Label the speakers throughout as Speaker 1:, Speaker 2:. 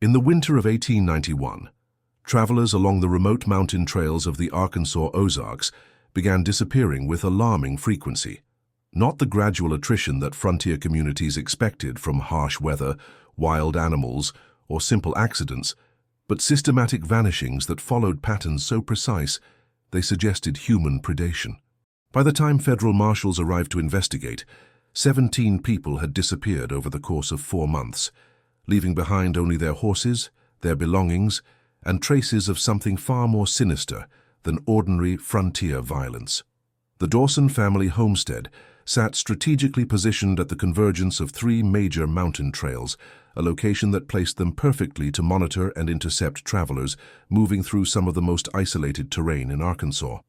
Speaker 1: In the winter of 1891, travelers along the remote mountain trails of the Arkansas Ozarks began disappearing with alarming frequency. Not the gradual attrition that frontier communities expected from harsh weather, wild animals, or simple accidents, but systematic vanishings that followed patterns so precise they suggested human predation. By the time federal marshals arrived to investigate, 17 people had disappeared over the course of 4 months, leaving behind only their horses, their belongings, and traces of something far more sinister than ordinary frontier violence. The Dawson family homestead sat strategically positioned at the convergence of 3 major mountain trails, a location that placed them perfectly to monitor and intercept travelers moving through some of the most isolated terrain in Arkansas.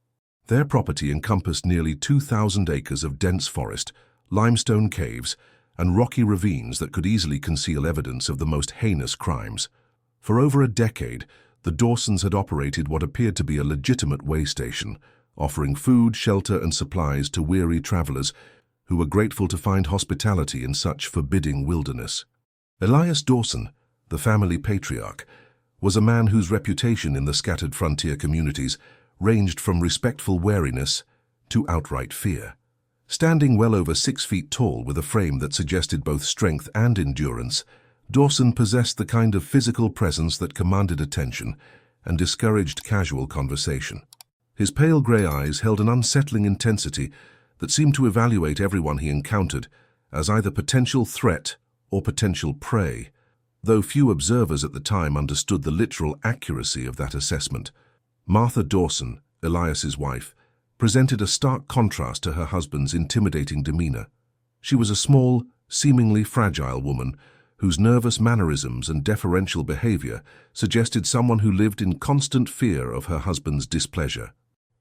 Speaker 1: Their property encompassed nearly 2,000 acres of dense forest, limestone caves, and rocky ravines that could easily conceal evidence of the most heinous crimes. For over a decade, the Dawsons had operated what appeared to be a legitimate way station, offering food, shelter, and supplies to weary travelers who were grateful to find hospitality in such forbidding wilderness. Elias Dawson, the family patriarch, was a man whose reputation in the scattered frontier communities ranged from respectful wariness to outright fear. Standing well over 6 feet tall with a frame that suggested both strength and endurance, Dawson possessed the kind of physical presence that commanded attention and discouraged casual conversation. His pale gray eyes held an unsettling intensity that seemed to evaluate everyone he encountered as either potential threat or potential prey, though few observers at the time understood the literal accuracy of that assessment. Martha Dawson, Elias's wife, presented a stark contrast to her husband's intimidating demeanor. She was a small, seemingly fragile woman whose nervous mannerisms and deferential behavior suggested someone who lived in constant fear of her husband's displeasure.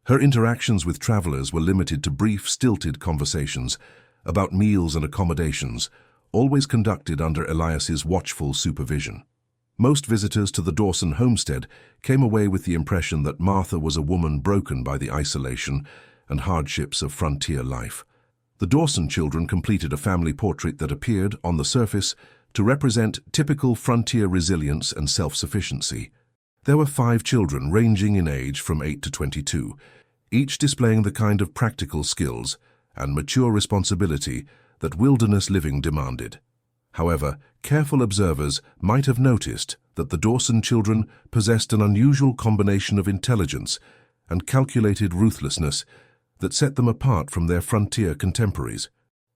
Speaker 1: Her interactions with travelers were limited to brief, stilted conversations about meals and accommodations, always conducted under Elias's watchful supervision. Most visitors to the Dawson homestead came away with the impression that Martha was a woman broken by the isolation and hardships of frontier life. The Dawson children completed a family portrait that appeared, on the surface, to represent typical frontier resilience and self-sufficiency. There were 5 children ranging in age from 8 to 22, each displaying the kind of practical skills and mature responsibility that wilderness living demanded. However, careful observers might have noticed that the Dawson children possessed an unusual combination of intelligence and calculated ruthlessness that set them apart from their frontier contemporaries.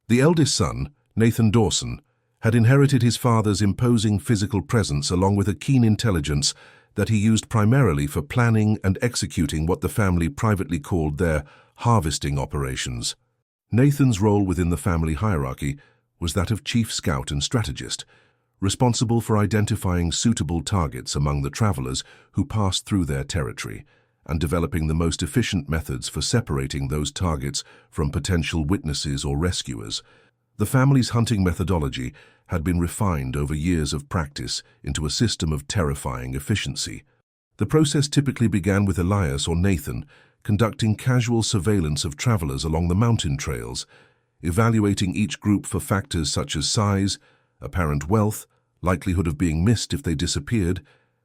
Speaker 1: The eldest son, Nathan Dawson, had inherited his father's imposing physical presence along with a keen intelligence that he used primarily for planning and executing what the family privately called their harvesting operations. Nathan's role within the family hierarchy was that of chief scout and strategist, responsible for identifying suitable targets among the travelers who passed through their territory and developing the most efficient methods for separating those targets from potential witnesses or rescuers. The family's hunting methodology had been refined over years of practice into a system of terrifying efficiency. The process typically began with Elias or Nathan conducting casual surveillance of travelers along the mountain trails, evaluating each group for factors such as size, apparent wealth, likelihood of being missed if they disappeared,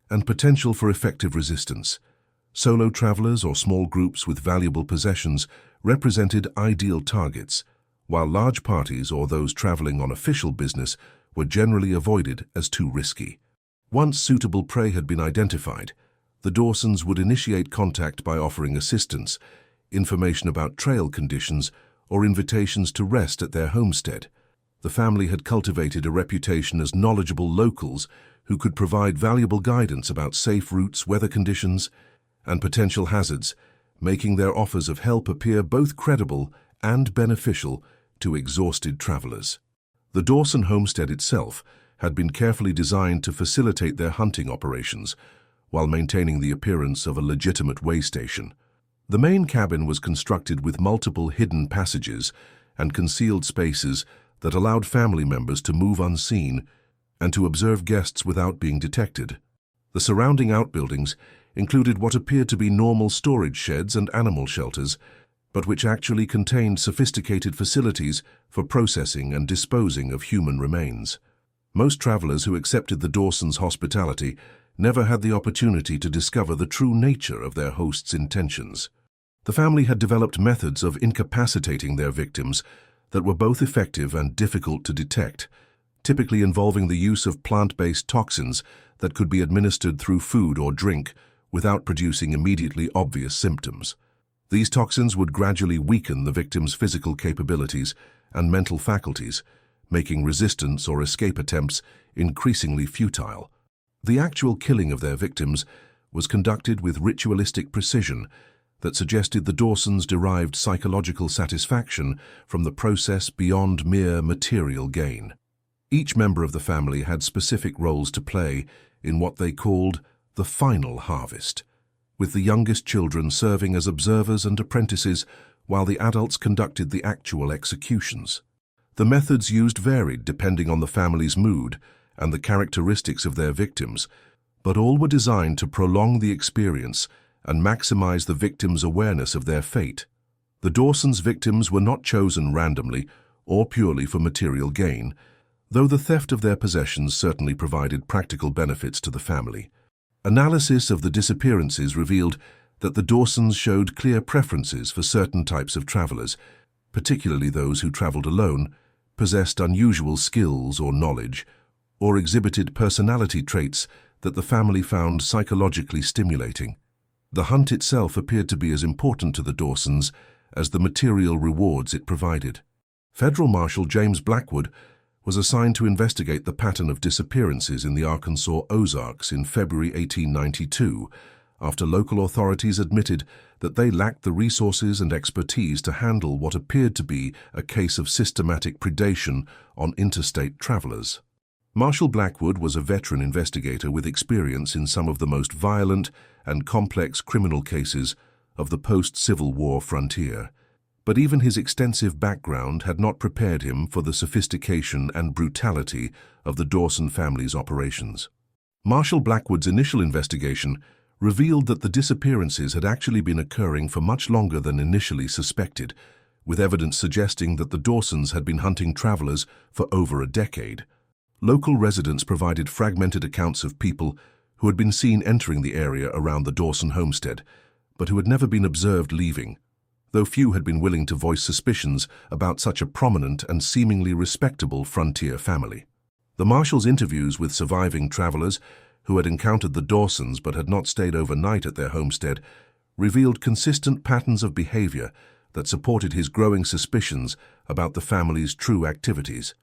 Speaker 1: and potential for effective resistance. Solo travelers or small groups with valuable possessions represented ideal targets, while large parties or those traveling on official business were generally avoided as too risky. Once suitable prey had been identified, the Dawsons would initiate contact by offering assistance, information about trail conditions, or invitations to rest at their homestead. The family had cultivated a reputation as knowledgeable locals who could provide valuable guidance about safe routes, weather conditions, and potential hazards, making their offers of help appear both credible and beneficial to exhausted travelers. The Dawson homestead itself had been carefully designed to facilitate their hunting operations while maintaining the appearance of a legitimate way station. The main cabin was constructed with multiple hidden passages and concealed spaces that allowed family members to move unseen and to observe guests without being detected. The surrounding outbuildings included what appeared to be normal storage sheds and animal shelters, but which actually contained sophisticated facilities for processing and disposing of human remains. Most travelers who accepted the Dawsons' hospitality never had the opportunity to discover the true nature of their host's intentions. The family had developed methods of incapacitating their victims that were both effective and difficult to detect, typically involving the use of plant-based toxins that could be administered through food or drink without producing immediately obvious symptoms. These toxins would gradually weaken the victim's physical capabilities and mental faculties, making resistance or escape attempts increasingly futile. The actual killing of their victims was conducted with ritualistic precision that suggested the Dawsons derived psychological satisfaction from the process beyond mere material gain. Each member of the family had specific roles to play in what they called the final harvest, with the youngest children serving as observers and apprentices while the adults conducted the actual executions. The methods used varied depending on the family's mood and the characteristics of their victims, but all were designed to prolong the experience and maximize the victim's awareness of their fate. The Dawsons' victims were not chosen randomly or purely for material gain, though the theft of their possessions certainly provided practical benefits to the family. Analysis of the disappearances revealed that the Dawsons showed clear preferences for certain types of travelers, particularly those who traveled alone, possessed unusual skills or knowledge, or exhibited personality traits that the family found psychologically stimulating. The hunt itself appeared to be as important to the Dawsons as the material rewards it provided. Federal Marshal James Blackwood was assigned to investigate the pattern of disappearances in the Arkansas Ozarks in February 1892, after local authorities admitted that they lacked the resources and expertise to handle what appeared to be a case of systematic predation on interstate travelers. Marshal Blackwood was a veteran investigator with experience in some of the most violent and complex criminal cases of the post-Civil War frontier. But even his extensive background had not prepared him for the sophistication and brutality of the Dawson family's operations. Marshal Blackwood's initial investigation revealed that the disappearances had actually been occurring for much longer than initially suspected, with evidence suggesting that the Dawsons had been hunting travelers for over a decade. Local residents provided fragmented accounts of people who had been seen entering the area around the Dawson homestead, but who had never been observed leaving, though few had been willing to voice suspicions about such a prominent and seemingly respectable frontier family. The marshal's interviews with surviving travelers who had encountered the Dawsons but had not stayed overnight at their homestead revealed consistent patterns of behavior that supported his growing suspicions about the family's true activities.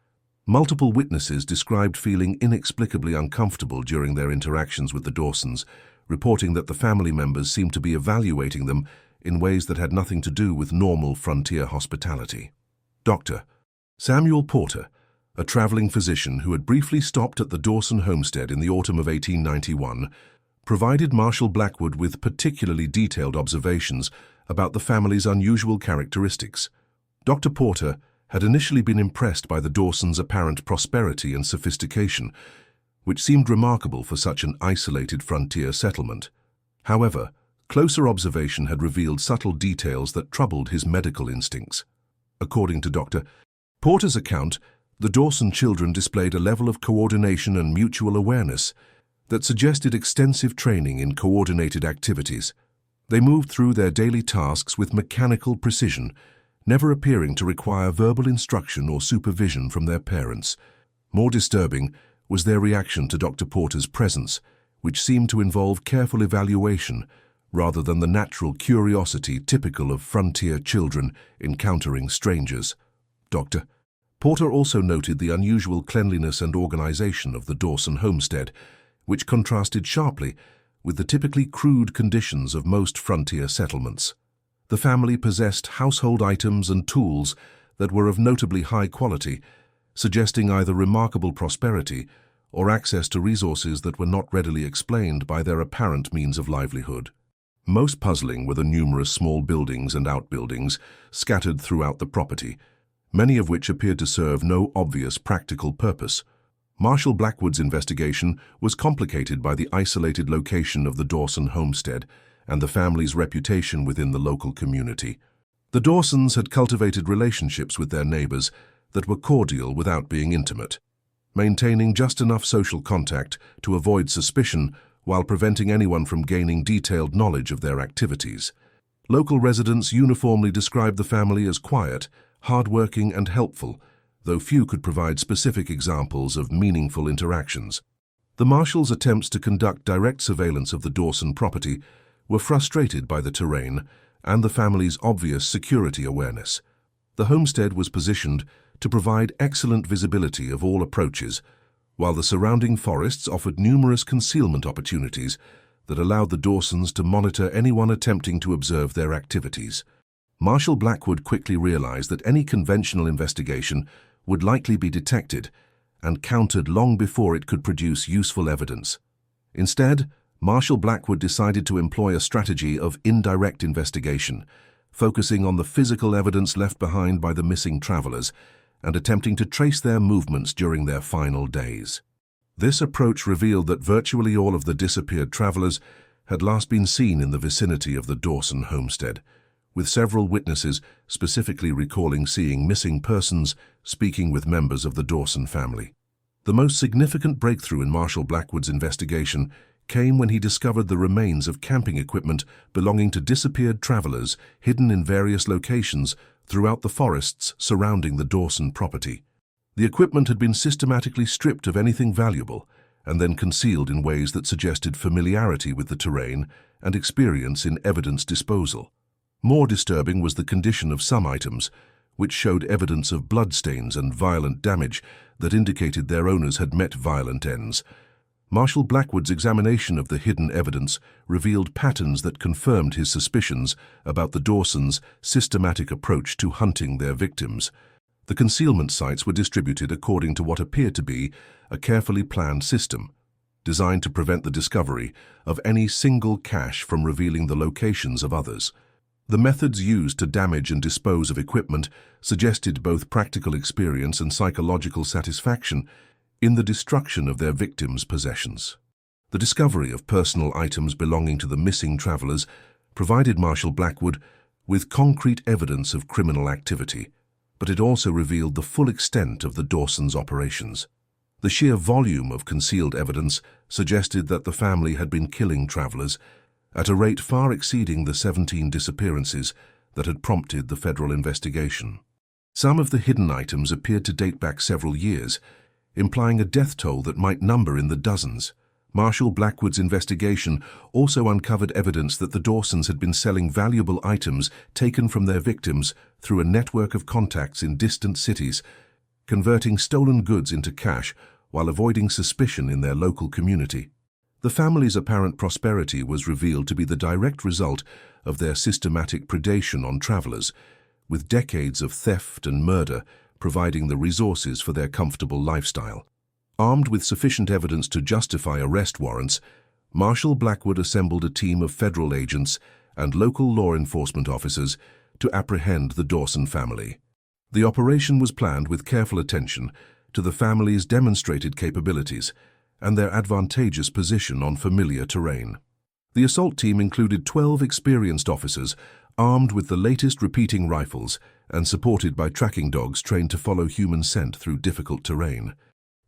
Speaker 1: Multiple witnesses described feeling inexplicably uncomfortable during their interactions with the Dawsons, reporting that the family members seemed to be evaluating them in ways that had nothing to do with normal frontier hospitality. Dr. Samuel Porter, a traveling physician who had briefly stopped at the Dawson homestead in the autumn of 1891, provided Marshal Blackwood with particularly detailed observations about the family's unusual characteristics. Dr. Porter had initially been impressed by the Dawsons' apparent prosperity and sophistication, which seemed remarkable for such an isolated frontier settlement. However, closer observation had revealed subtle details that troubled his medical instincts. According to Dr. Porter's account, the Dawson children displayed a level of coordination and mutual awareness that suggested extensive training in coordinated activities. They moved through their daily tasks with mechanical precision, never appearing to require verbal instruction or supervision from their parents. More disturbing was their reaction to Dr. Porter's presence, which seemed to involve careful evaluation rather than the natural curiosity typical of frontier children encountering strangers. Dr. Porter also noted the unusual cleanliness and organization of the Dawson homestead, which contrasted sharply with the typically crude conditions of most frontier settlements. The family possessed household items and tools that were of notably high quality, suggesting either remarkable prosperity or access to resources that were not readily explained by their apparent means of livelihood. Most puzzling were the numerous small buildings and outbuildings scattered throughout the property, many of which appeared to serve no obvious practical purpose. Marshal Blackwood's investigation was complicated by the isolated location of the Dawson homestead and the family's reputation within the local community. The Dawsons had cultivated relationships with their neighbors that were cordial without being intimate. maintaining just enough social contact to avoid suspicion while preventing anyone from gaining detailed knowledge of their activities. Local residents uniformly described the family as quiet, hardworking, and helpful, though few could provide specific examples of meaningful interactions. The marshals' attempts to conduct direct surveillance of the Dawson property were frustrated by the terrain and the family's obvious security awareness. The homestead was positioned to provide excellent visibility of all approaches, while the surrounding forests offered numerous concealment opportunities that allowed the Dawsons to monitor anyone attempting to observe their activities. Marshal Blackwood quickly realized that any conventional investigation would likely be detected and countered long before it could produce useful evidence. Instead, Marshal Blackwood decided to employ a strategy of indirect investigation, focusing on the physical evidence left behind by the missing travelers and attempting to trace their movements during their final days. This approach revealed that virtually all of the disappeared travelers had last been seen in the vicinity of the Dawson homestead, with several witnesses specifically recalling seeing missing persons speaking with members of the Dawson family. The most significant breakthrough in Marshal Blackwood's investigation came when he discovered the remains of camping equipment belonging to disappeared travelers hidden in various locations throughout the forests surrounding the Dawson property. The equipment had been systematically stripped of anything valuable and then concealed in ways that suggested familiarity with the terrain and experience in evidence disposal. More disturbing was the condition of some items, which showed evidence of bloodstains and violent damage that indicated their owners had met violent ends. Marshal Blackwood's examination of the hidden evidence revealed patterns that confirmed his suspicions about the Dawsons' systematic approach to hunting their victims. The concealment sites were distributed according to what appeared to be a carefully planned system, designed to prevent the discovery of any single cache from revealing the locations of others. The methods used to damage and dispose of equipment suggested both practical experience and psychological satisfaction in the destruction of their victims' possessions. The discovery of personal items belonging to the missing travelers provided Marshal Blackwood with concrete evidence of criminal activity, but it also revealed the full extent of the Dawsons' operations. The sheer volume of concealed evidence suggested that the family had been killing travelers at a rate far exceeding the 17 disappearances that had prompted the federal investigation. Some of the hidden items appeared to date back several years, implying a death toll that might number in the dozens. Marshal Blackwood's investigation also uncovered evidence that the Dawsons had been selling valuable items taken from their victims through a network of contacts in distant cities, converting stolen goods into cash while avoiding suspicion in their local community. The family's apparent prosperity was revealed to be the direct result of their systematic predation on travelers, with decades of theft and murder providing the resources for their comfortable lifestyle. Armed with sufficient evidence to justify arrest warrants, Marshal Blackwood assembled a team of federal agents and local law enforcement officers to apprehend the Dawson family. The operation was planned with careful attention to the family's demonstrated capabilities and their advantageous position on familiar terrain. The assault team included 12 experienced officers armed with the latest repeating rifles and supported by tracking dogs trained to follow human scent through difficult terrain.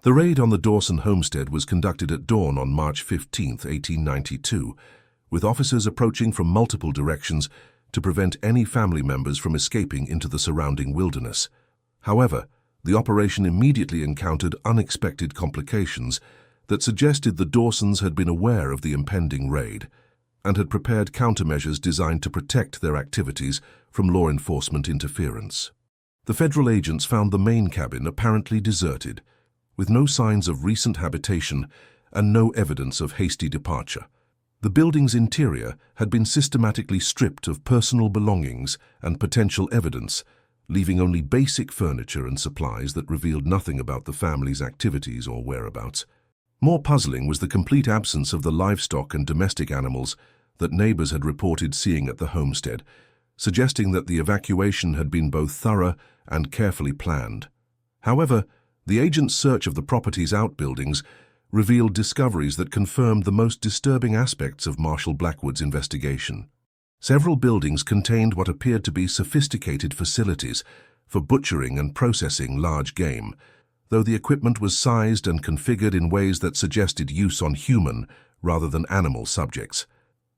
Speaker 1: The raid on the Dawson homestead was conducted at dawn on March 15, 1892, with officers approaching from multiple directions to prevent any family members from escaping into the surrounding wilderness. However, the operation immediately encountered unexpected complications that suggested the Dawsons had been aware of the impending raid and had prepared countermeasures designed to protect their activities from law enforcement interference. The federal agents found the main cabin apparently deserted, with no signs of recent habitation and no evidence of hasty departure. The building's interior had been systematically stripped of personal belongings and potential evidence, leaving only basic furniture and supplies that revealed nothing about the family's activities or whereabouts. More puzzling was the complete absence of the livestock and domestic animals that neighbors had reported seeing at the homestead, suggesting that the evacuation had been both thorough and carefully planned. However, the agent's search of the property's outbuildings revealed discoveries that confirmed the most disturbing aspects of Marshal Blackwood's investigation. Several buildings contained what appeared to be sophisticated facilities for butchering and processing large game, though the equipment was sized and configured in ways that suggested use on human rather than animal subjects.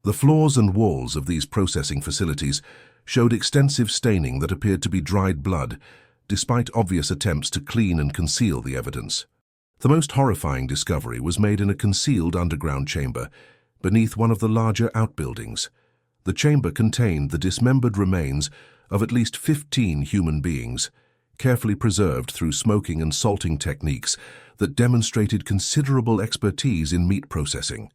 Speaker 1: The floors and walls of these processing facilities showed extensive staining that appeared to be dried blood, despite obvious attempts to clean and conceal the evidence. The most horrifying discovery was made in a concealed underground chamber beneath one of the larger outbuildings. The chamber contained the dismembered remains of at least 15 human beings, carefully preserved through smoking and salting techniques that demonstrated considerable expertise in meat processing.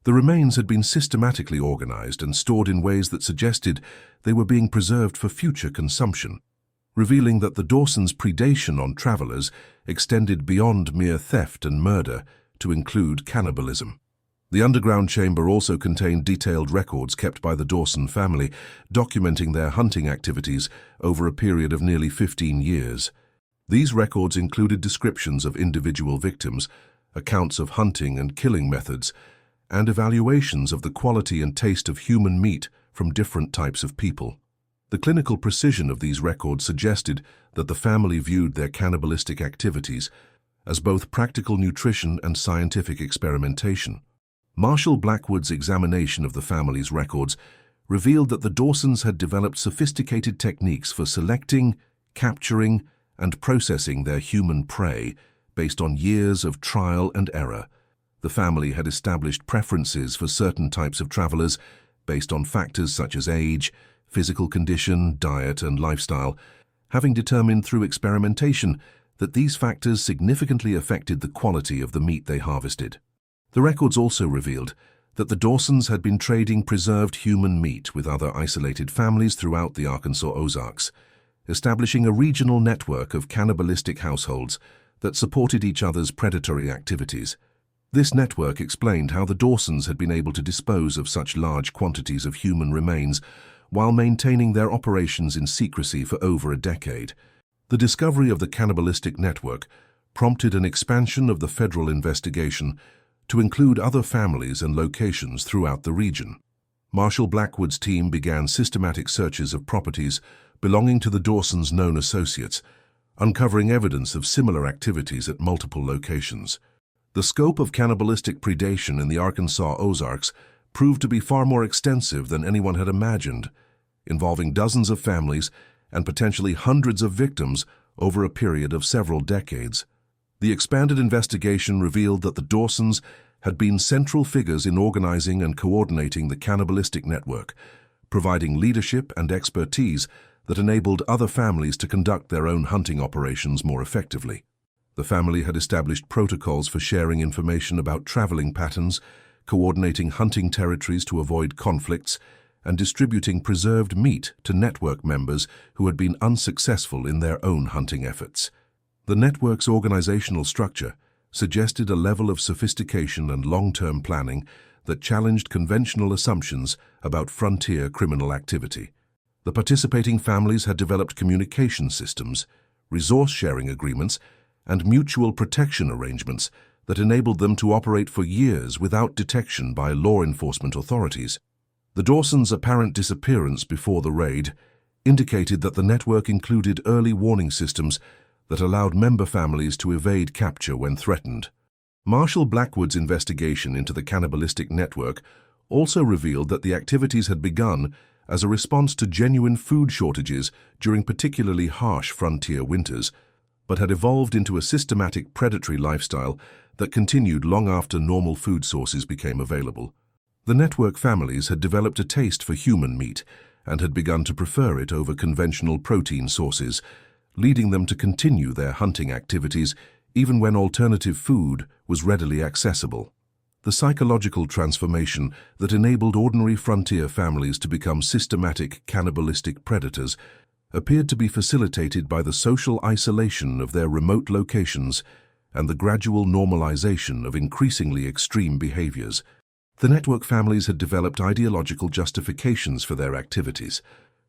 Speaker 1: The remains had been systematically organized and stored in ways that suggested they were being preserved for future consumption, revealing that the Dawsons' predation on travelers extended beyond mere theft and murder to include cannibalism. The underground chamber also contained detailed records kept by the Dawson family, documenting their hunting activities over a period of nearly 15 years. These records included descriptions of individual victims, accounts of hunting and killing methods, and evaluations of the quality and taste of human meat from different types of people. The clinical precision of these records suggested that the family viewed their cannibalistic activities as both practical nutrition and scientific experimentation. Marshall Blackwood's examination of the family's records revealed that the Dawsons had developed sophisticated techniques for selecting, capturing, and processing their human prey based on years of trial and error. The family had established preferences for certain types of travelers based on factors such as age, physical condition, diet, and lifestyle, having determined through experimentation that these factors significantly affected the quality of the meat they harvested. The records also revealed that the Dawsons had been trading preserved human meat with other isolated families throughout the Arkansas Ozarks, establishing a regional network of cannibalistic households that supported each other's predatory activities. This network explained how the Dawsons had been able to dispose of such large quantities of human remains while maintaining their operations in secrecy for over a decade. The discovery of the cannibalistic network prompted an expansion of the federal investigation to include other families and locations throughout the region. Marshall Blackwood's team began systematic searches of properties belonging to the Dawsons' known associates, uncovering evidence of similar activities at multiple locations. The scope of cannibalistic predation in the Arkansas Ozarks proved to be far more extensive than anyone had imagined, involving dozens of families and potentially hundreds of victims over a period of several decades. The expanded investigation revealed that the Dawsons had been central figures in organizing and coordinating the cannibalistic network, providing leadership and expertise that enabled other families to conduct their own hunting operations more effectively. The family had established protocols for sharing information about traveling patterns, coordinating hunting territories to avoid conflicts, and distributing preserved meat to network members who had been unsuccessful in their own hunting efforts. The network's organizational structure suggested a level of sophistication and long-term planning that challenged conventional assumptions about frontier criminal activity. The participating families had developed communication systems, resource-sharing agreements, and mutual protection arrangements that enabled them to operate for years without detection by law enforcement authorities. The Dawsons' apparent disappearance before the raid indicated that the network included early warning systems that allowed member families to evade capture when threatened. Marshall Blackwood's investigation into the cannibalistic network also revealed that the activities had begun as a response to genuine food shortages during particularly harsh frontier winters, but had evolved into a systematic predatory lifestyle that continued long after normal food sources became available. The network families had developed a taste for human meat and had begun to prefer it over conventional protein sources, leading them to continue their hunting activities even when alternative food was readily accessible. The psychological transformation that enabled ordinary frontier families to become systematic cannibalistic predators appeared to be facilitated by the social isolation of their remote locations and the gradual normalization of increasingly extreme behaviors. The network families had developed ideological justifications for their activities,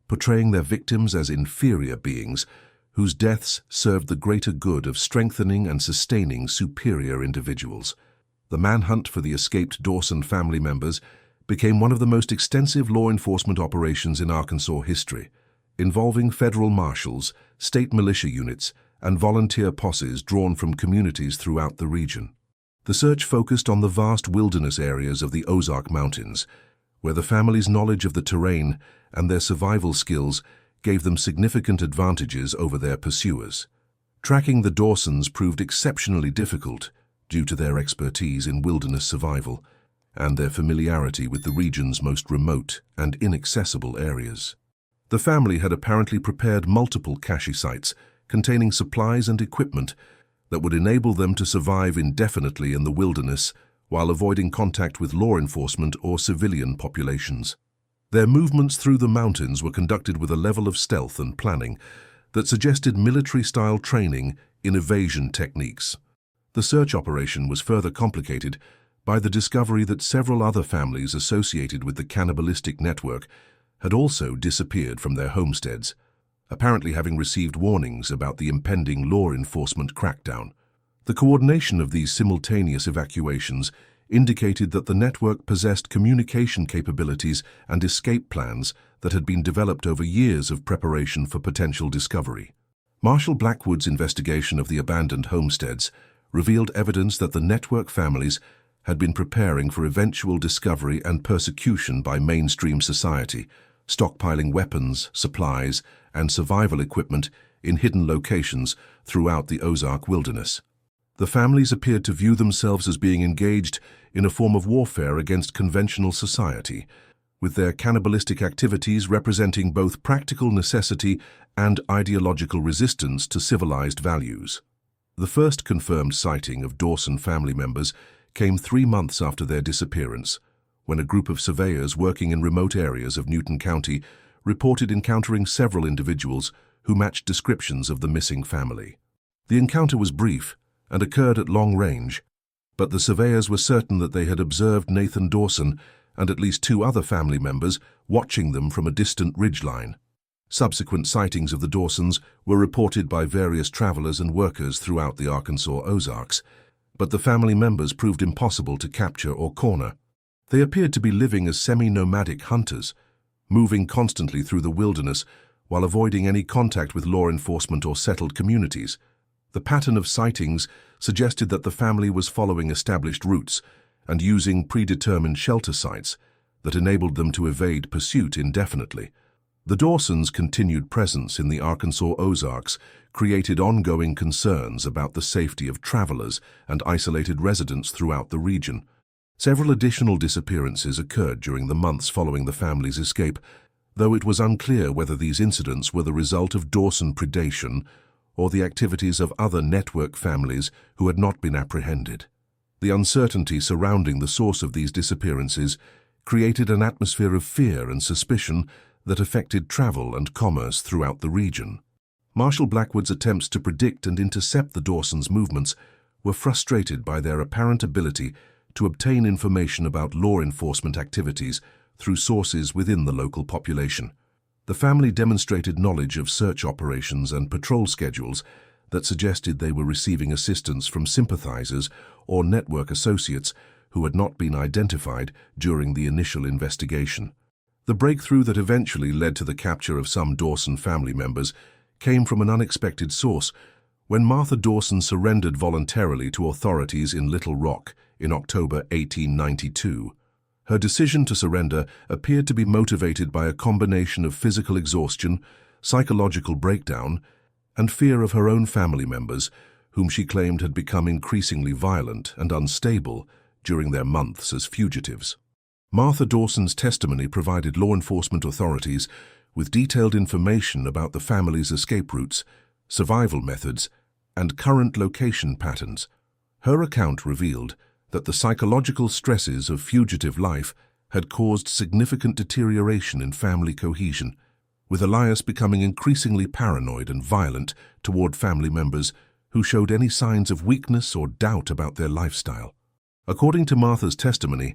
Speaker 1: portraying their victims as inferior beings whose deaths served the greater good of strengthening and sustaining superior individuals. The manhunt for the escaped Dawson family members became one of the most extensive law enforcement operations in Arkansas history, involving federal marshals, state militia units, and volunteer posses drawn from communities throughout the region. The search focused on the vast wilderness areas of the Ozark Mountains, where the family's knowledge of the terrain and their survival skills gave them significant advantages over their pursuers. Tracking the Dawsons proved exceptionally difficult due to their expertise in wilderness survival and their familiarity with the region's most remote and inaccessible areas. The family had apparently prepared multiple cache sites containing supplies and equipment that would enable them to survive indefinitely in the wilderness while avoiding contact with law enforcement or civilian populations. Their movements through the mountains were conducted with a level of stealth and planning that suggested military-style training in evasion techniques. The search operation was further complicated by the discovery that several other families associated with the cannibalistic network had also disappeared from their homesteads, apparently having received warnings about the impending law enforcement crackdown. The coordination of these simultaneous evacuations indicated that the network possessed communication capabilities and escape plans that had been developed over years of preparation for potential discovery. Marshal Blackwood's investigation of the abandoned homesteads revealed evidence that the network families had been preparing for eventual discovery and persecution by mainstream society, stockpiling weapons, supplies, and survival equipment in hidden locations throughout the Ozark wilderness. The families appeared to view themselves as being engaged in a form of warfare against conventional society, with their cannibalistic activities representing both practical necessity and ideological resistance to civilized values. The first confirmed sighting of Dawson family members came 3 months after their disappearance, when a group of surveyors working in remote areas of Newton County reported encountering several individuals who matched descriptions of the missing family. The encounter was brief and occurred at long range, but the surveyors were certain that they had observed Nathan Dawson and at least 2 other family members watching them from a distant ridgeline. Subsequent sightings of the Dawsons were reported by various travelers and workers throughout the Arkansas Ozarks, but the family members proved impossible to capture or corner. They appeared to be living as semi-nomadic hunters, moving constantly through the wilderness while avoiding any contact with law enforcement or settled communities. The pattern of sightings suggested that the family was following established routes and using predetermined shelter sites that enabled them to evade pursuit indefinitely. The Dawsons' continued presence in the Arkansas Ozarks created ongoing concerns about the safety of travelers and isolated residents throughout the region. Several additional disappearances occurred during the months following the family's escape, though it was unclear whether these incidents were the result of Dawson predation or the activities of other network families who had not been apprehended. The uncertainty surrounding the source of these disappearances created an atmosphere of fear and suspicion that affected travel and commerce throughout the region. Marshal Blackwood's attempts to predict and intercept the Dawsons' movements were frustrated by their apparent ability to obtain information about law enforcement activities through sources within the local population. The family demonstrated knowledge of search operations and patrol schedules that suggested they were receiving assistance from sympathizers or network associates who had not been identified during the initial investigation. The breakthrough that eventually led to the capture of some Dawson family members came from an unexpected source when Martha Dawson surrendered voluntarily to authorities in Little Rock in October 1892. Her decision to surrender appeared to be motivated by a combination of physical exhaustion, psychological breakdown, and fear of her own family members, whom she claimed had become increasingly violent and unstable during their months as fugitives. Martha Dawson's testimony provided law enforcement authorities with detailed information about the family's escape routes, survival methods, and current location patterns. Her account revealed that the psychological stresses of fugitive life had caused significant deterioration in family cohesion, with Elias becoming increasingly paranoid and violent toward family members who showed any signs of weakness or doubt about their lifestyle. According to Martha's testimony,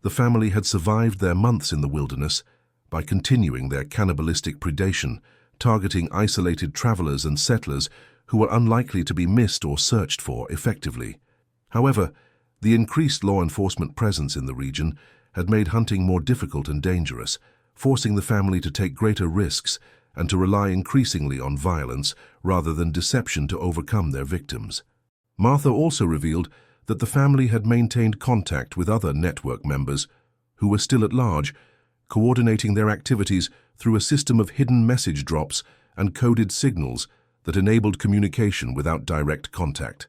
Speaker 1: the family had survived their months in the wilderness by continuing their cannibalistic predation, targeting isolated travelers and settlers who were unlikely to be missed or searched for effectively. However, the increased law enforcement presence in the region had made hunting more difficult and dangerous, forcing the family to take greater risks and to rely increasingly on violence rather than deception to overcome their victims. Martha also revealed that the family had maintained contact with other network members who were still at large, coordinating their activities through a system of hidden message drops and coded signals that enabled communication without direct contact.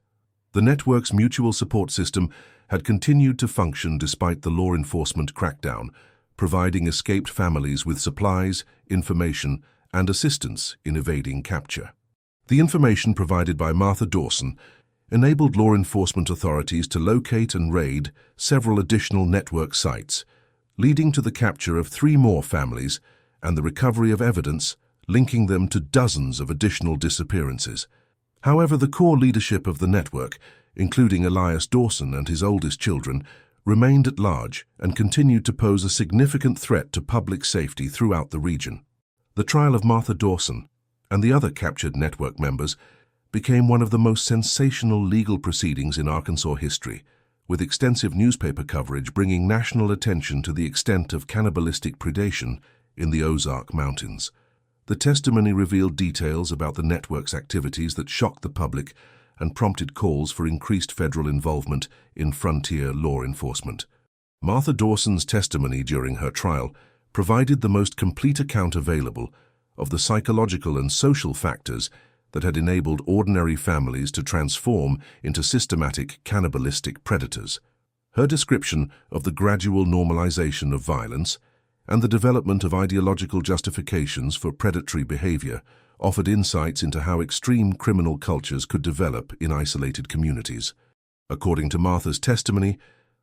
Speaker 1: The network's mutual support system had continued to function despite the law enforcement crackdown, providing escaped families with supplies, information, and assistance in evading capture. The information provided by Martha Dawson enabled law enforcement authorities to locate and raid several additional network sites, leading to the capture of 3 more families and the recovery of evidence linking them to dozens of additional disappearances. However, the core leadership of the network, including Elias Dawson and his oldest children, remained at large and continued to pose a significant threat to public safety throughout the region. The trial of Martha Dawson and the other captured network members became one of the most sensational legal proceedings in Arkansas history, with extensive newspaper coverage bringing national attention to the extent of cannibalistic predation in the Ozark Mountains. The testimony revealed details about the network's activities that shocked the public and prompted calls for increased federal involvement in frontier law enforcement. Martha Dawson's testimony during her trial provided the most complete account available of the psychological and social factors that had enabled ordinary families to transform into systematic cannibalistic predators. Her description of the gradual normalization of violence and the development of ideological justifications for predatory behavior offered insights into how extreme criminal cultures could develop in isolated communities. According to Martha's testimony,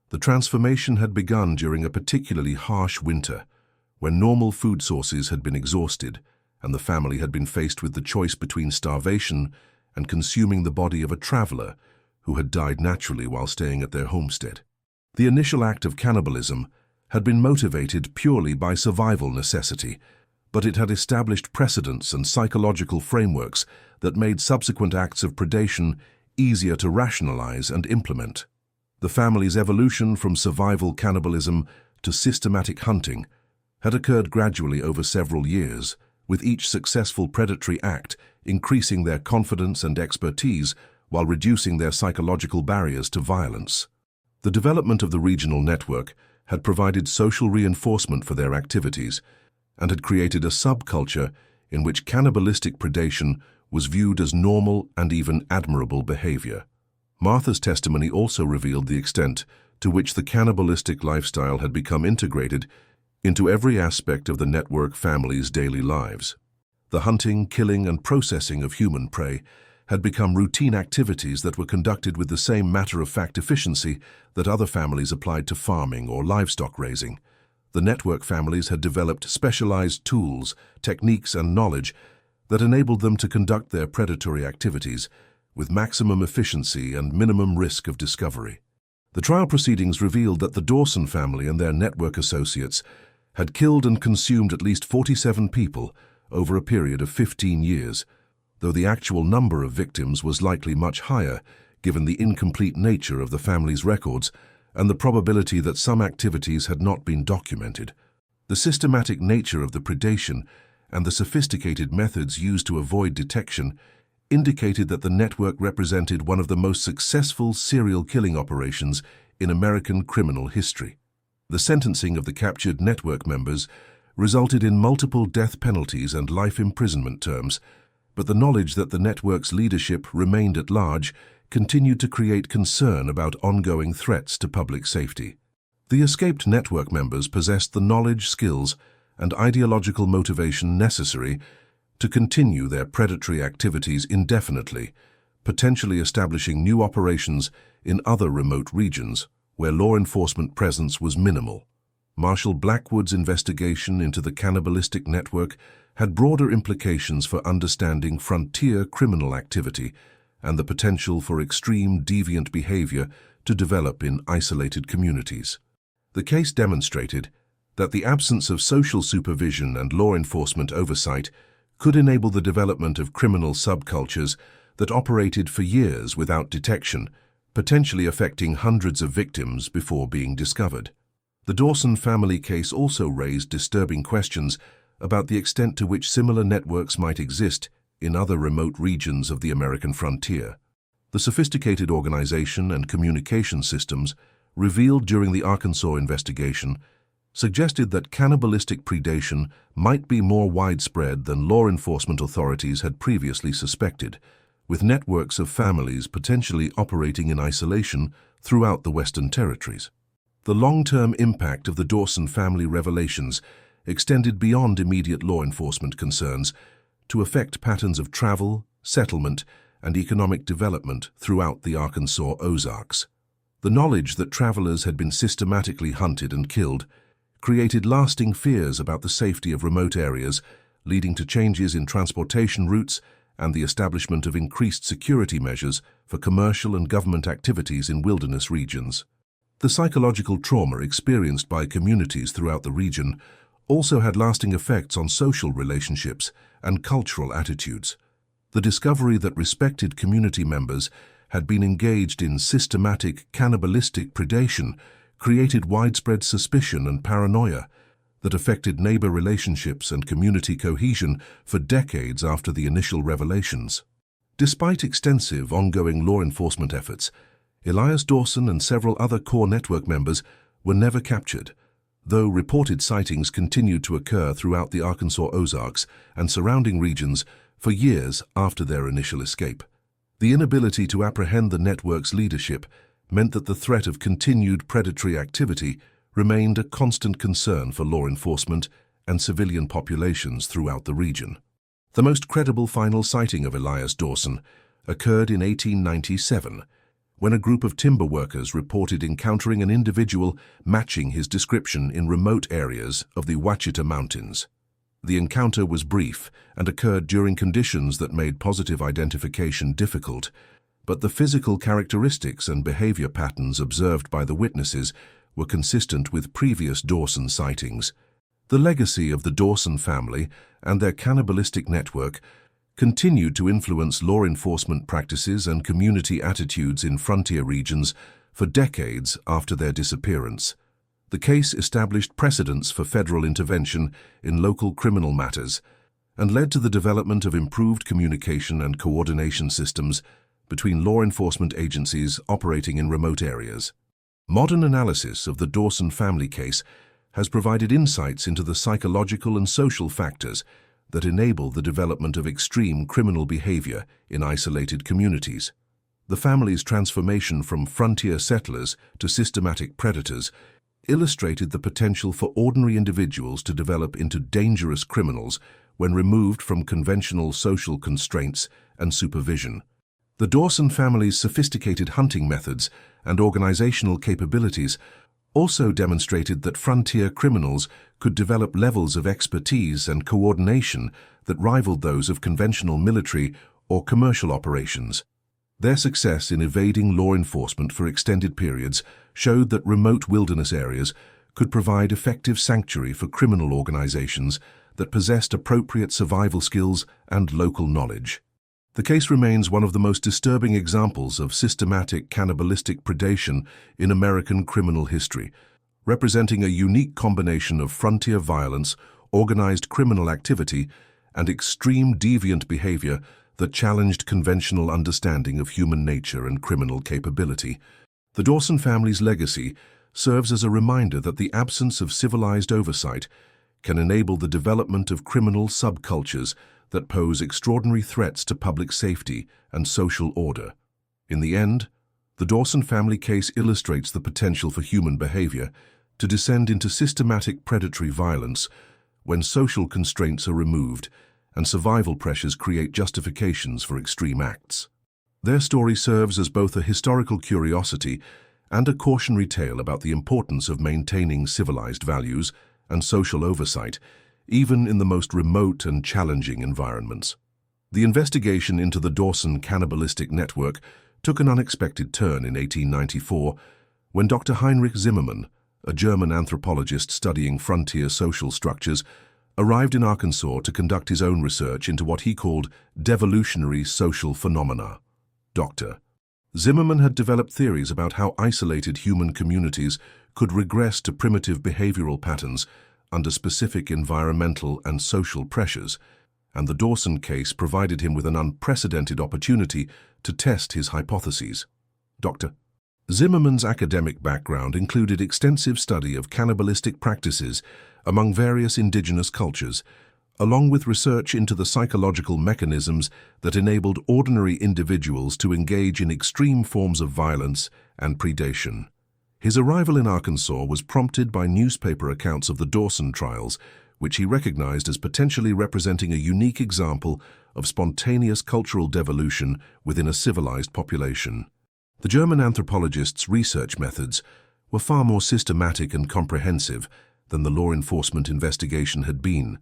Speaker 1: the transformation had begun during a particularly harsh winter, when normal food sources had been exhausted and the family had been faced with the choice between starvation and consuming the body of a traveler who had died naturally while staying at their homestead. The initial act of cannibalism had been motivated purely by survival necessity, but it had established precedents and psychological frameworks that made subsequent acts of predation easier to rationalize and implement. The family's evolution from survival cannibalism to systematic hunting had occurred gradually over several years, with each successful predatory act increasing their confidence and expertise while reducing their psychological barriers to violence. The development of the regional network had provided social reinforcement for their activities and had created a subculture in which cannibalistic predation was viewed as normal and even admirable behavior. Martha's testimony also revealed the extent to which the cannibalistic lifestyle had become integrated into every aspect of the network family's daily lives. The hunting, killing, and processing of human prey had become routine activities that were conducted with the same matter-of-fact efficiency that other families applied to farming or livestock raising. The network families had developed specialized tools, techniques, and knowledge that enabled them to conduct their predatory activities with maximum efficiency and minimum risk of discovery. The trial proceedings revealed that the Dawson family and their network associates had killed and consumed at least 47 people over a period of 15 years, though the actual number of victims was likely much higher given the incomplete nature of the family's records and the probability that some activities had not been documented. The systematic nature of the predation and the sophisticated methods used to avoid detection indicated that the network represented one of the most successful serial killing operations in American criminal history. The sentencing of the captured network members resulted in multiple death penalties and life imprisonment terms, but the knowledge that the network's leadership remained at large continued to create concern about ongoing threats to public safety. The escaped network members possessed the knowledge, skills, and ideological motivation necessary to continue their predatory activities indefinitely, potentially establishing new operations in other remote regions where law enforcement presence was minimal. Marshal Blackwood's investigation into the cannibalistic network had broader implications for understanding frontier criminal activity and the potential for extreme deviant behavior to develop in isolated communities. The case demonstrated that the absence of social supervision and law enforcement oversight could enable the development of criminal subcultures that operated for years without detection, potentially affecting hundreds of victims before being discovered. The Dawson family case also raised disturbing questions about the extent to which similar networks might exist in other remote regions of the American frontier. The sophisticated organization and communication systems revealed during the Arkansas investigation suggested that cannibalistic predation might be more widespread than law enforcement authorities had previously suspected, with networks of families potentially operating in isolation throughout the Western Territories. The long-term impact of the Dawson family revelations extended beyond immediate law enforcement concerns to affect patterns of travel, settlement, and economic development throughout the Arkansas Ozarks. The knowledge that travelers had been systematically hunted and killed created lasting fears about the safety of remote areas, leading to changes in transportation routes and the establishment of increased security measures for commercial and government activities in wilderness regions. The psychological trauma experienced by communities throughout the region also had lasting effects on social relationships and cultural attitudes. The discovery that respected community members had been engaged in systematic cannibalistic predation created widespread suspicion and paranoia that affected neighbor relationships and community cohesion for decades after the initial revelations. Despite extensive ongoing law enforcement efforts, Elias Dawson and several other core network members were never captured, though reported sightings continued to occur throughout the Arkansas Ozarks and surrounding regions for years after their initial escape. The inability to apprehend the network's leadership meant that the threat of continued predatory activity remained a constant concern for law enforcement and civilian populations throughout the region. The most credible final sighting of Elias Dawson occurred in 1897, when a group of timber workers reported encountering an individual matching his description in remote areas of the Ouachita Mountains. The encounter was brief and occurred during conditions that made positive identification difficult, but the physical characteristics and behavior patterns observed by the witnesses were consistent with previous Dawson sightings. The legacy of the Dawson family and their cannibalistic network continued to influence law enforcement practices and community attitudes in frontier regions for decades after their disappearance. The case established precedents for federal intervention in local criminal matters and led to the development of improved communication and coordination systems between law enforcement agencies operating in remote areas. Modern analysis of the Dawson family case has provided insights into the psychological and social factors that enable the development of extreme criminal behavior in isolated communities. The family's transformation from frontier settlers to systematic predators illustrated the potential for ordinary individuals to develop into dangerous criminals when removed from conventional social constraints and supervision. The Dawson family's sophisticated hunting methods and organizational capabilities also demonstrated that frontier criminals could develop levels of expertise and coordination that rivaled those of conventional military or commercial operations. Their success in evading law enforcement for extended periods showed that remote wilderness areas could provide effective sanctuary for criminal organizations that possessed appropriate survival skills and local knowledge. The case remains one of the most disturbing examples of systematic cannibalistic predation in American criminal history, representing a unique combination of frontier violence, organized criminal activity, and extreme deviant behavior that challenged conventional understanding of human nature and criminal capability. The Dawson family's legacy serves as a reminder that the absence of civilized oversight can enable the development of criminal subcultures that pose extraordinary threats to public safety and social order. In the end, the Dawson family case illustrates the potential for human behavior to descend into systematic predatory violence when social constraints are removed and survival pressures create justifications for extreme acts. Their story serves as both a historical curiosity and a cautionary tale about the importance of maintaining civilized values and social oversight, even in the most remote and challenging environments. The investigation into the Dawson cannibalistic network took an unexpected turn in 1894 when Dr. Heinrich Zimmermann, a German anthropologist studying frontier social structures, arrived in Arkansas to conduct his own research into what he called devolutionary social phenomena. Dr. Zimmermann had developed theories about how isolated human communities could regress to primitive behavioral patterns under specific environmental and social pressures, and the Dawson case provided him with an unprecedented opportunity to test his hypotheses. Dr. Zimmerman's academic background included extensive study of cannibalistic practices among various indigenous cultures, along with research into the psychological mechanisms that enabled ordinary individuals to engage in extreme forms of violence and predation. His arrival in Arkansas was prompted by newspaper accounts of the Dawson trials, which he recognized as potentially representing a unique example of spontaneous cultural devolution within a civilized population. The German anthropologist's research methods were far more systematic and comprehensive than the law enforcement investigation had been,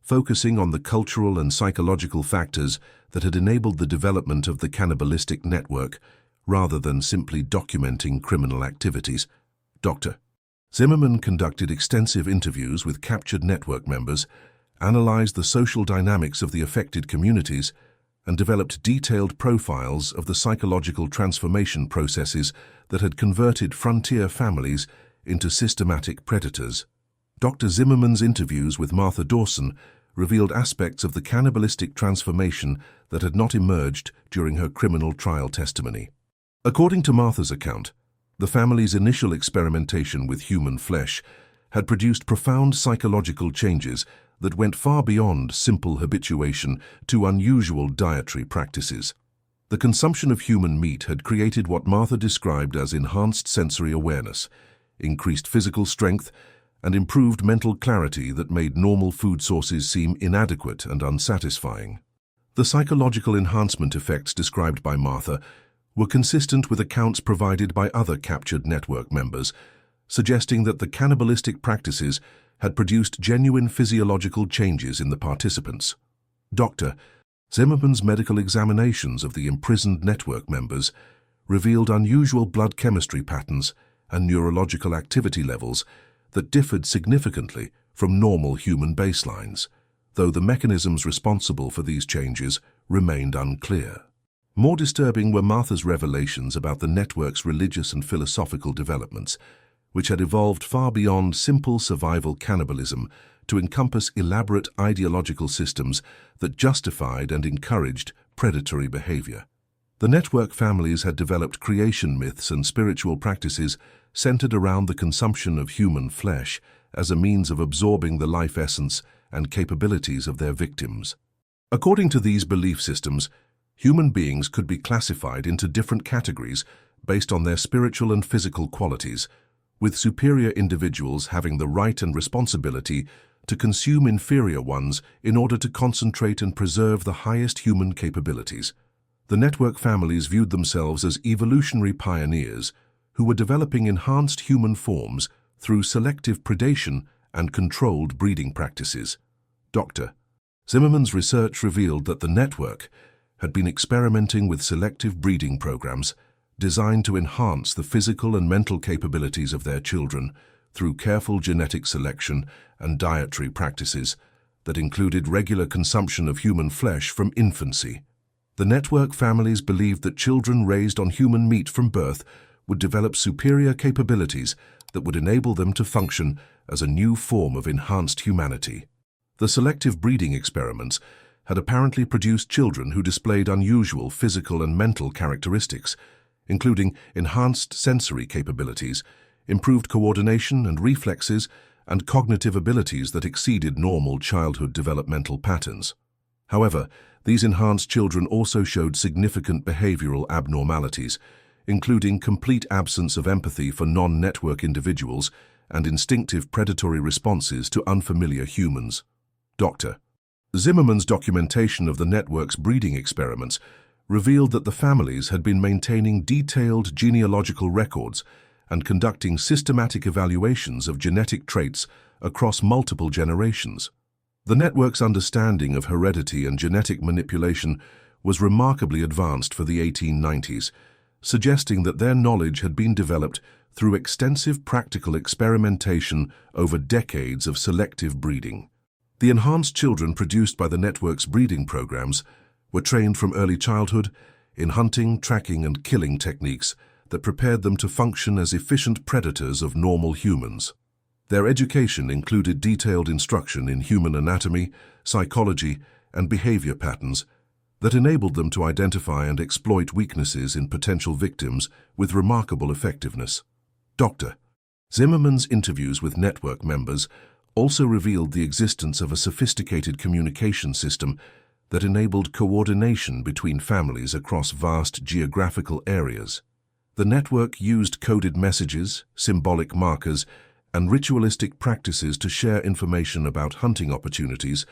Speaker 1: focusing on the cultural and psychological factors that had enabled the development of the cannibalistic network, rather than simply documenting criminal activities. Dr. Zimmerman conducted extensive interviews with captured network members, analyzed the social dynamics of the affected communities, and developed detailed profiles of the psychological transformation processes that had converted frontier families into systematic predators. Dr. Zimmerman's interviews with Martha Dawson revealed aspects of the cannibalistic transformation that had not emerged during her criminal trial testimony. According to Martha's account, the family's initial experimentation with human flesh had produced profound psychological changes that went far beyond simple habituation to unusual dietary practices. The consumption of human meat had created what Martha described as enhanced sensory awareness, increased physical strength, and improved mental clarity that made normal food sources seem inadequate and unsatisfying. The psychological enhancement effects described by Martha were consistent with accounts provided by other captured network members, suggesting that the cannibalistic practices had produced genuine physiological changes in the participants. Dr. Zimmerman's medical examinations of the imprisoned network members revealed unusual blood chemistry patterns and neurological activity levels that differed significantly from normal human baselines, though the mechanisms responsible for these changes remained unclear. More disturbing were Martha's revelations about the network's religious and philosophical developments, which had evolved far beyond simple survival cannibalism to encompass elaborate ideological systems that justified and encouraged predatory behavior. The network families had developed creation myths and spiritual practices centered around the consumption of human flesh as a means of absorbing the life essence and capabilities of their victims. According to these belief systems, human beings could be classified into different categories based on their spiritual and physical qualities, with superior individuals having the right and responsibility to consume inferior ones in order to concentrate and preserve the highest human capabilities. The network families viewed themselves as evolutionary pioneers who were developing enhanced human forms through selective predation and controlled breeding practices. Dr. Zimmerman's research revealed that the network had been experimenting with selective breeding programs designed to enhance the physical and mental capabilities of their children through careful genetic selection and dietary practices that included regular consumption of human flesh from infancy. The network families believed that children raised on human meat from birth would develop superior capabilities that would enable them to function as a new form of enhanced humanity. The selective breeding experiments had apparently produced children who displayed unusual physical and mental characteristics, including enhanced sensory capabilities, improved coordination and reflexes, and cognitive abilities that exceeded normal childhood developmental patterns. However, these enhanced children also showed significant behavioral abnormalities, including complete absence of empathy for non-network individuals and instinctive predatory responses to unfamiliar humans. Dr. Zimmerman's documentation of the network's breeding experiments revealed that the families had been maintaining detailed genealogical records and conducting systematic evaluations of genetic traits across multiple generations. The network's understanding of heredity and genetic manipulation was remarkably advanced for the 1890s, suggesting that their knowledge had been developed through extensive practical experimentation over decades of selective breeding. The enhanced children produced by the network's breeding programs were trained from early childhood in hunting, tracking, and killing techniques that prepared them to function as efficient predators of normal humans. Their education included detailed instruction in human anatomy, psychology, and behavior patterns that enabled them to identify and exploit weaknesses in potential victims with remarkable effectiveness. Dr. Zimmerman's interviews with network members also revealed the existence of a sophisticated communication system that enabled coordination between families across vast geographical areas. The network used coded messages, symbolic markers, and ritualistic practices to share information about hunting opportunities,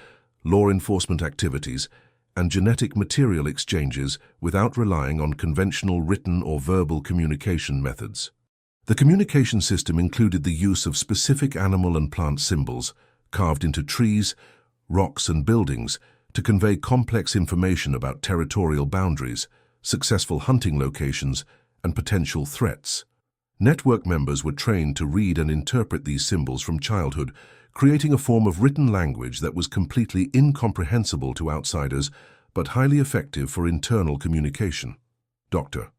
Speaker 1: law enforcement activities, and genetic material exchanges without relying on conventional written or verbal communication methods. The communication system included the use of specific animal and plant symbols, carved into trees, rocks, and buildings, to convey complex information about territorial boundaries, successful hunting locations, and potential threats. Network members were trained to read and interpret these symbols from childhood, creating a form of written language that was completely incomprehensible to outsiders, but highly effective for internal communication. Dr.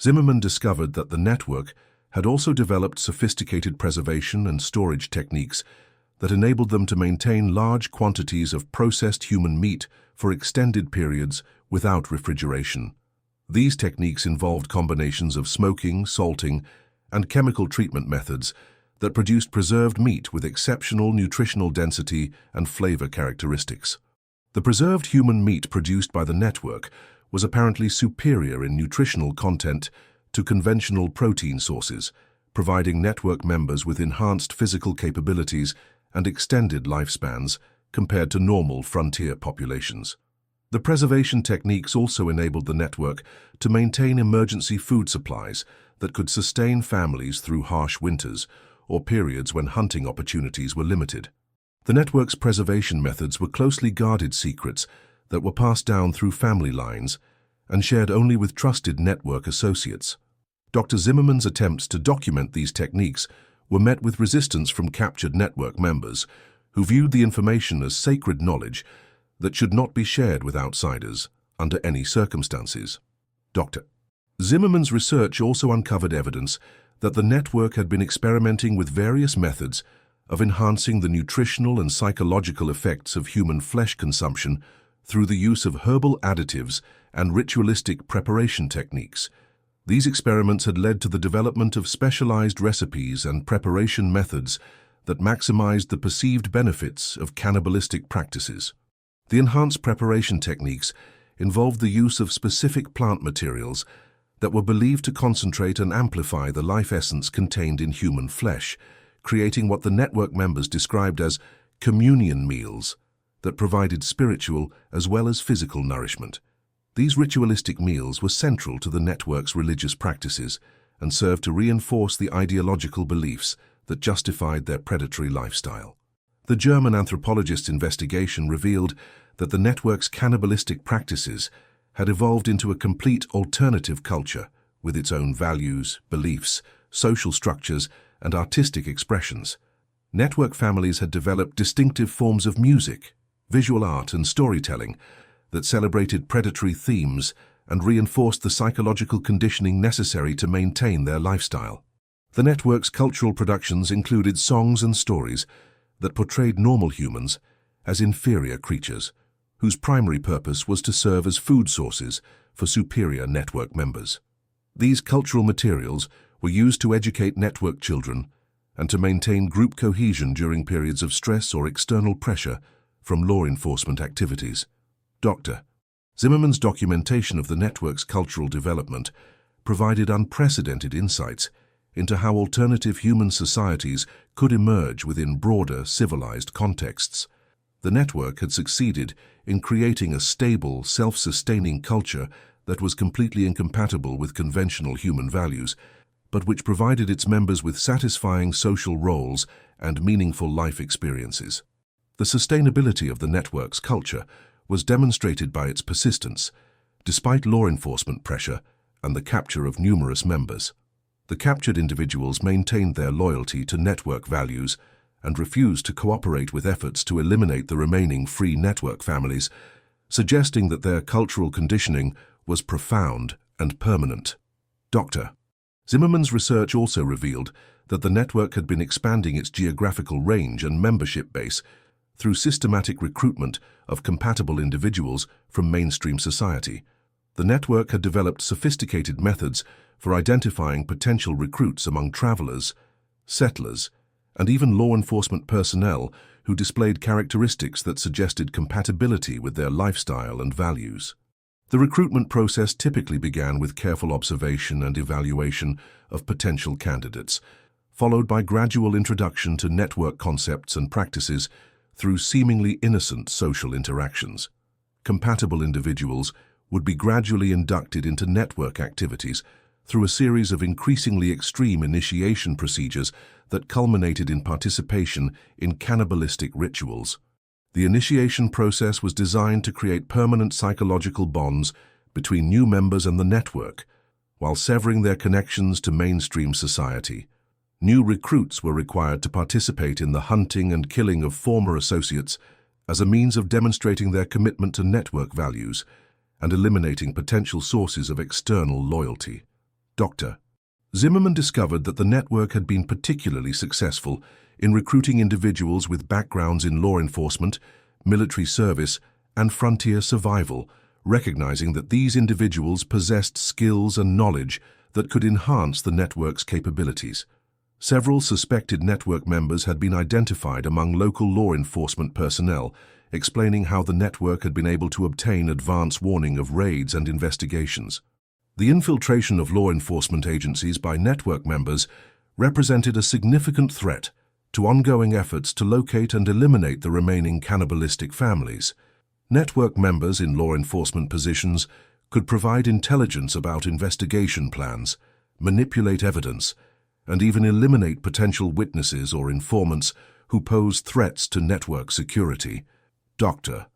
Speaker 1: Zimmerman discovered that the network had also developed sophisticated preservation and storage techniques that enabled them to maintain large quantities of processed human meat for extended periods without refrigeration. These techniques involved combinations of smoking, salting, and chemical treatment methods that produced preserved meat with exceptional nutritional density and flavor characteristics. The preserved human meat produced by the network was apparently superior in nutritional content to conventional protein sources, providing network members with enhanced physical capabilities and extended lifespans compared to normal frontier populations. The preservation techniques also enabled the network to maintain emergency food supplies that could sustain families through harsh winters or periods when hunting opportunities were limited. The network's preservation methods were closely guarded secrets that were passed down through family lines and shared only with trusted network associates. Dr. Zimmerman's attempts to document these techniques were met with resistance from captured network members, who viewed the information as sacred knowledge that should not be shared with outsiders under any circumstances. Dr. Zimmerman's research also uncovered evidence that the network had been experimenting with various methods of enhancing the nutritional and psychological effects of human flesh consumption through the use of herbal additives and ritualistic preparation techniques. These experiments had led to the development of specialized recipes and preparation methods that maximized the perceived benefits of cannibalistic practices. The enhanced preparation techniques involved the use of specific plant materials that were believed to concentrate and amplify the life essence contained in human flesh, creating what the network members described as communion meals that provided spiritual as well as physical nourishment. These ritualistic meals were central to the network's religious practices and served to reinforce the ideological beliefs that justified their predatory lifestyle. The German anthropologist's investigation revealed that the network's cannibalistic practices had evolved into a complete alternative culture with its own values, beliefs, social structures, and artistic expressions. Network families had developed distinctive forms of music, visual art, and storytelling that celebrated predatory themes and reinforced the psychological conditioning necessary to maintain their lifestyle. The network's cultural productions included songs and stories that portrayed normal humans as inferior creatures, whose primary purpose was to serve as food sources for superior network members. These cultural materials were used to educate network children and to maintain group cohesion during periods of stress or external pressure from law enforcement activities. Dr. Zimmerman's documentation of the network's cultural development provided unprecedented insights into how alternative human societies could emerge within broader, civilized contexts. The network had succeeded in creating a stable, self-sustaining culture that was completely incompatible with conventional human values, but which provided its members with satisfying social roles and meaningful life experiences. The sustainability of the network's culture was demonstrated by its persistence, despite law enforcement pressure and the capture of numerous members. The captured individuals maintained their loyalty to network values and refused to cooperate with efforts to eliminate the remaining free network families, suggesting that their cultural conditioning was profound and permanent. Dr. Zimmerman's research also revealed that the network had been expanding its geographical range and membership base through systematic recruitment of compatible individuals from mainstream society. The network had developed sophisticated methods for identifying potential recruits among travelers, settlers, and even law enforcement personnel who displayed characteristics that suggested compatibility with their lifestyle and values. The recruitment process typically began with careful observation and evaluation of potential candidates, followed by gradual introduction to network concepts and practices through seemingly innocent social interactions. Compatible individuals would be gradually inducted into network activities through a series of increasingly extreme initiation procedures that culminated in participation in cannibalistic rituals. The initiation process was designed to create permanent psychological bonds between new members and the network, while severing their connections to mainstream society. New recruits were required to participate in the hunting and killing of former associates as a means of demonstrating their commitment to network values and eliminating potential sources of external loyalty. Dr. Zimmerman discovered that the network had been particularly successful in recruiting individuals with backgrounds in law enforcement, military service, and frontier survival, recognizing that these individuals possessed skills and knowledge that could enhance the network's capabilities. Several suspected network members had been identified among local law enforcement personnel, explaining how the network had been able to obtain advance warning of raids and investigations. The infiltration of law enforcement agencies by network members represented a significant threat to ongoing efforts to locate and eliminate the remaining cannibalistic families. Network members in law enforcement positions could provide intelligence about investigation plans, manipulate evidence, and even eliminate potential witnesses or informants who pose threats to network security. Dr.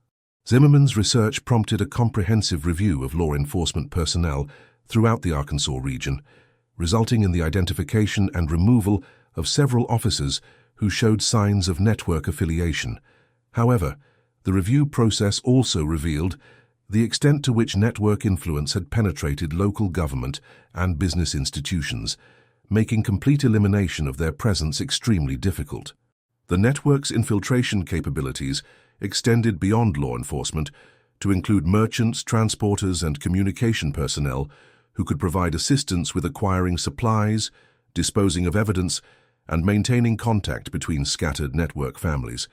Speaker 1: Zimmerman's research prompted a comprehensive review of law enforcement personnel throughout the Arkansas region, resulting in the identification and removal of several officers who showed signs of network affiliation. However, the review process also revealed the extent to which network influence had penetrated local government and business institutions, making complete elimination of their presence extremely difficult. The network's infiltration capabilities extended beyond law enforcement to include merchants, transporters, and communication personnel who could provide assistance with acquiring supplies, disposing of evidence, and maintaining contact between scattered network families.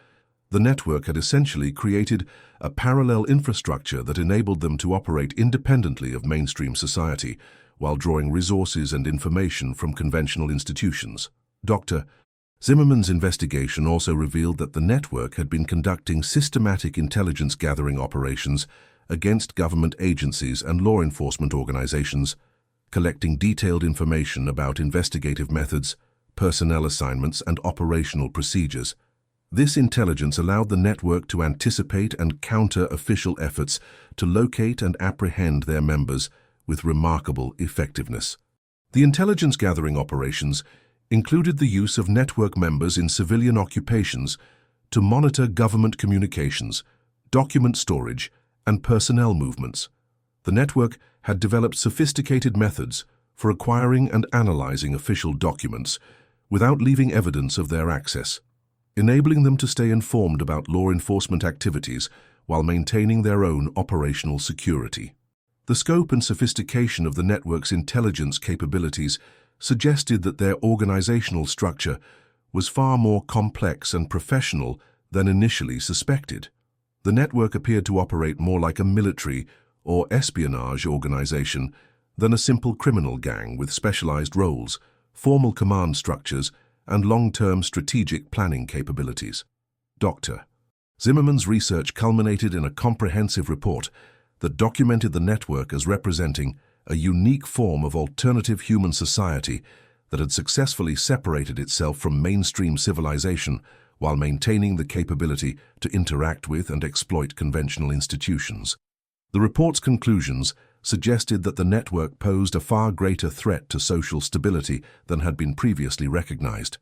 Speaker 1: The network had essentially created a parallel infrastructure that enabled them to operate independently of mainstream society while drawing resources and information from conventional institutions. Dr. Zimmerman's investigation also revealed that the network had been conducting systematic intelligence gathering operations against government agencies and law enforcement organizations, collecting detailed information about investigative methods, personnel assignments, and operational procedures. This intelligence allowed the network to anticipate and counter official efforts to locate and apprehend their members with remarkable effectiveness. The intelligence gathering operations included the use of network members in civilian occupations to monitor government communications, document storage, and personnel movements. The network had developed sophisticated methods for acquiring and analyzing official documents without leaving evidence of their access, enabling them to stay informed about law enforcement activities while maintaining their own operational security. The scope and sophistication of the network's intelligence capabilities suggested that their organizational structure was far more complex and professional than initially suspected. The network appeared to operate more like a military or espionage organization than a simple criminal gang with specialized roles, formal command structures, and long-term strategic planning capabilities. Dr. Zimmerman's research culminated in a comprehensive report that documented the network as representing a unique form of alternative human society that had successfully separated itself from mainstream civilization while maintaining the capability to interact with and exploit conventional institutions. The report's conclusions suggested that the network posed a far greater threat to social stability than had been previously recognized.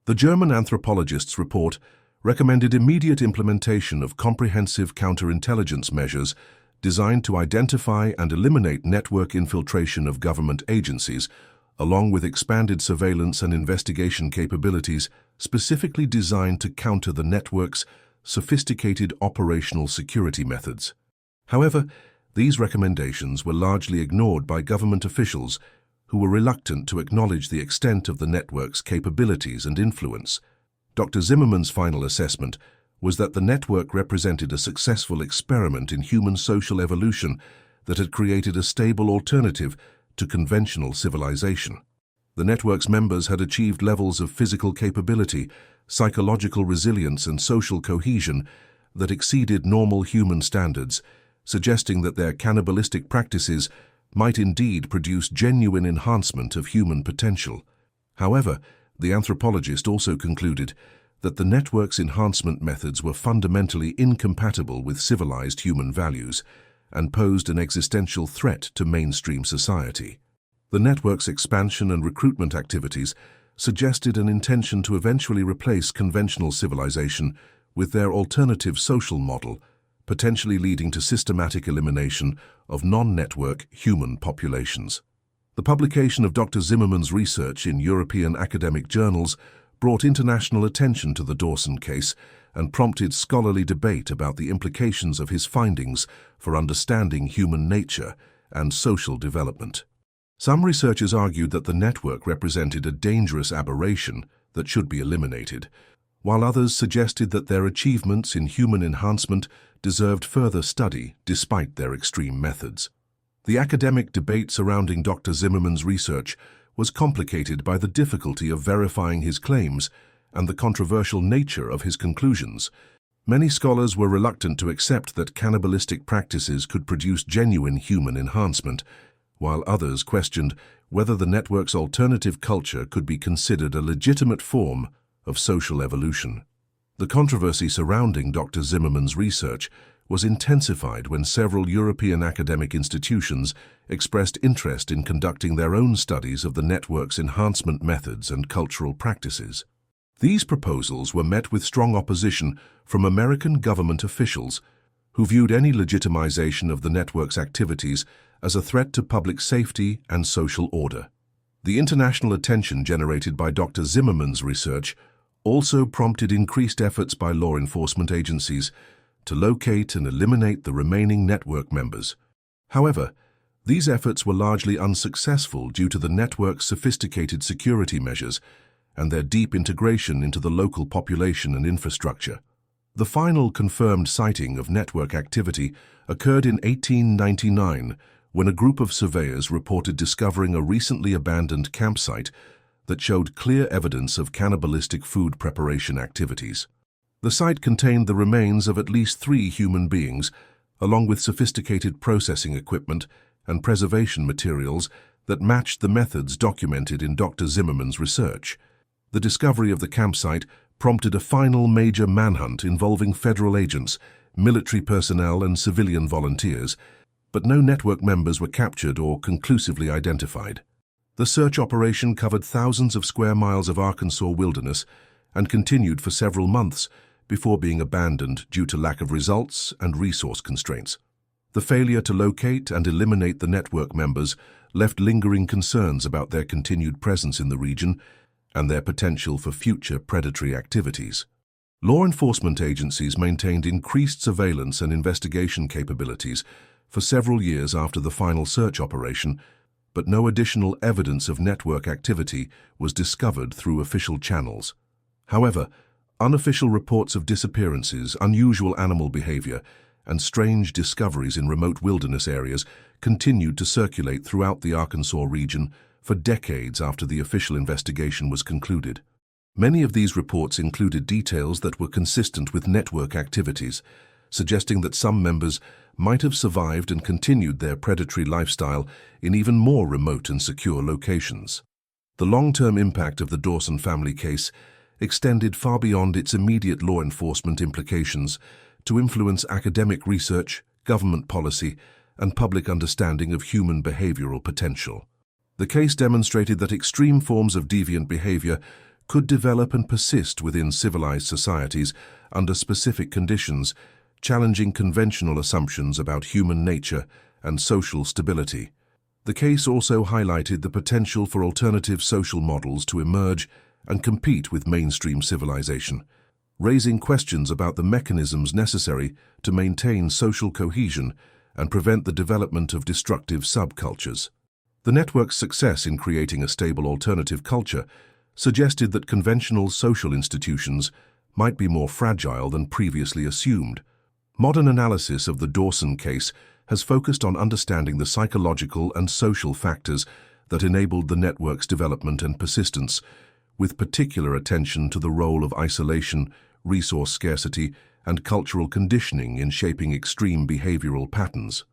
Speaker 1: The German anthropologist's report recommended immediate implementation of comprehensive counterintelligence measures designed to identify and eliminate network infiltration of government agencies, along with expanded surveillance and investigation capabilities specifically designed to counter the network's sophisticated operational security methods. However, these recommendations were largely ignored by government officials who were reluctant to acknowledge the extent of the network's capabilities and influence. Dr. Zimmerman's final assessment was that the network represented a successful experiment in human social evolution that had created a stable alternative to conventional civilization. The network's members had achieved levels of physical capability, psychological resilience, and social cohesion that exceeded normal human standards, suggesting that their cannibalistic practices might indeed produce genuine enhancement of human potential. However, the anthropologist also concluded that the network's enhancement methods were fundamentally incompatible with civilized human values and posed an existential threat to mainstream society. The network's expansion and recruitment activities suggested an intention to eventually replace conventional civilization with their alternative social model, potentially leading to systematic elimination of non-network human populations. The publication of Dr. Zimmerman's research in European academic journals brought international attention to the Dawson case and prompted scholarly debate about the implications of his findings for understanding human nature and social development. Some researchers argued that the network represented a dangerous aberration that should be eliminated, while others suggested that their achievements in human enhancement deserved further study despite their extreme methods. The academic debate surrounding Dr. Zimmerman's research was complicated by the difficulty of verifying his claims and the controversial nature of his conclusions. Many scholars were reluctant to accept that cannibalistic practices could produce genuine human enhancement, while others questioned whether the network's alternative culture could be considered a legitimate form of social evolution. The controversy surrounding Dr. Zimmerman's research was intensified when several European academic institutions expressed interest in conducting their own studies of the network's enhancement methods and cultural practices. These proposals were met with strong opposition from American government officials, who viewed any legitimization of the network's activities as a threat to public safety and social order. The international attention generated by Dr. Zimmerman's research also prompted increased efforts by law enforcement agencies to locate and eliminate the remaining network members. However, these efforts were largely unsuccessful due to the network's sophisticated security measures and their deep integration into the local population and infrastructure. The final confirmed sighting of network activity occurred in 1899 when a group of surveyors reported discovering a recently abandoned campsite that showed clear evidence of cannibalistic food preparation activities. The site contained the remains of at least 3 human beings, along with sophisticated processing equipment and preservation materials that matched the methods documented in Dr. Zimmerman's research. The discovery of the campsite prompted a final major manhunt involving federal agents, military personnel, and civilian volunteers, but no network members were captured or conclusively identified. The search operation covered thousands of square miles of Arkansas wilderness and continued for several months before being abandoned due to lack of results and resource constraints. The failure to locate and eliminate the network members left lingering concerns about their continued presence in the region and their potential for future predatory activities. Law enforcement agencies maintained increased surveillance and investigation capabilities for several years after the final search operation, but no additional evidence of network activity was discovered through official channels. However, unofficial reports of disappearances, unusual animal behavior, and strange discoveries in remote wilderness areas continued to circulate throughout the Arkansas region for decades after the official investigation was concluded. Many of these reports included details that were consistent with network activities, suggesting that some members might have survived and continued their predatory lifestyle in even more remote and secure locations. The long-term impact of the Dawson family case extended far beyond its immediate law enforcement implications to influence academic research, government policy, and public understanding of human behavioral potential. The case demonstrated that extreme forms of deviant behavior could develop and persist within civilized societies under specific conditions, challenging conventional assumptions about human nature and social stability. The case also highlighted the potential for alternative social models to emerge and compete with mainstream civilization, raising questions about the mechanisms necessary to maintain social cohesion and prevent the development of destructive subcultures. The network's success in creating a stable alternative culture suggested that conventional social institutions might be more fragile than previously assumed. Modern analysis of the Dawson case has focused on understanding the psychological and social factors that enabled the network's development and persistence, with particular attention to the role of isolation, resource scarcity, and cultural conditioning in shaping extreme behavioral patterns.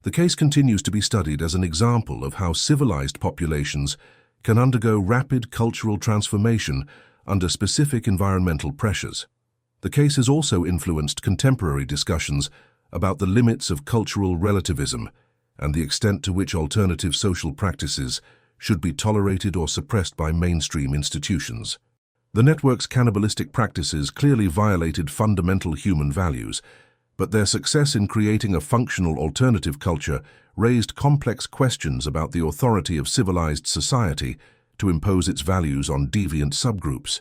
Speaker 1: The case continues to be studied as an example of how civilized populations can undergo rapid cultural transformation under specific environmental pressures. The case has also influenced contemporary discussions about the limits of cultural relativism and the extent to which alternative social practices should be tolerated or suppressed by mainstream institutions. The network's cannibalistic practices clearly violated fundamental human values, but their success in creating a functional alternative culture raised complex questions about the authority of civilized society to impose its values on deviant subgroups.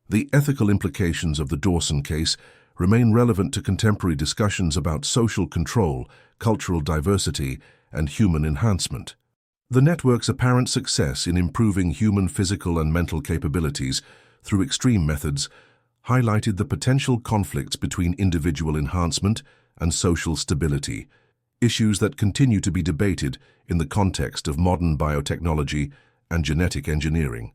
Speaker 1: The ethical implications of the Dawson case remain relevant to contemporary discussions about social control, cultural diversity, and human enhancement. The network's apparent success in improving human physical and mental capabilities through extreme methods highlighted the potential conflicts between individual enhancement and social stability, issues that continue to be debated in the context of modern biotechnology and genetic engineering.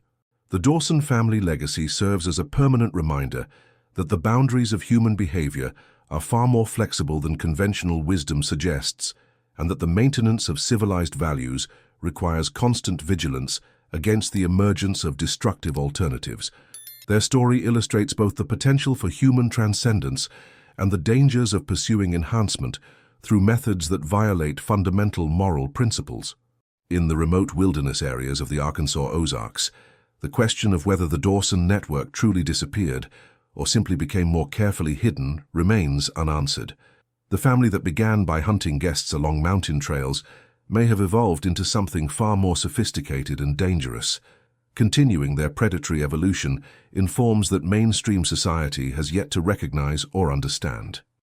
Speaker 1: The Dawson family legacy serves as a permanent reminder that the boundaries of human behavior are far more flexible than conventional wisdom suggests, and that the maintenance of civilized values requires constant vigilance against the emergence of destructive alternatives. Their story illustrates both the potential for human transcendence and the dangers of pursuing enhancement through methods that violate fundamental moral principles. In the remote wilderness areas of the Arkansas Ozarks, the question of whether the Dawson network truly disappeared or simply became more carefully hidden remains unanswered. The family that began by hunting guests along mountain trails may have evolved into something far more sophisticated and dangerous. Continuing their predatory evolution in forms that mainstream society has yet to recognize or understand.